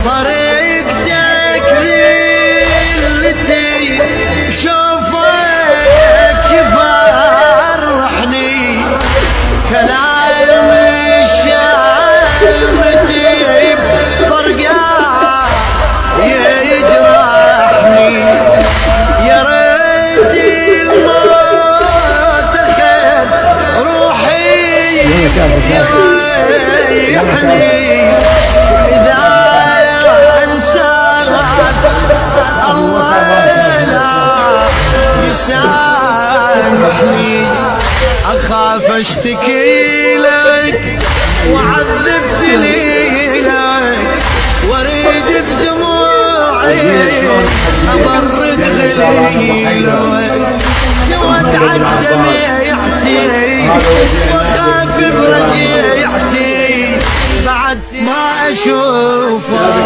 طريقتك ذلتي شوفك يفرحني كلام الشامتي بفرقة يجرحني يا ريت الموت أخذ روحي يريحني إذا انساك الله لا يسامحني أخاف أشتكي لك وعذب دليلك واريد بدموعي أبرد غليلك جوت عالدميعتي وخاف برجيعتي بعد ما أشوفك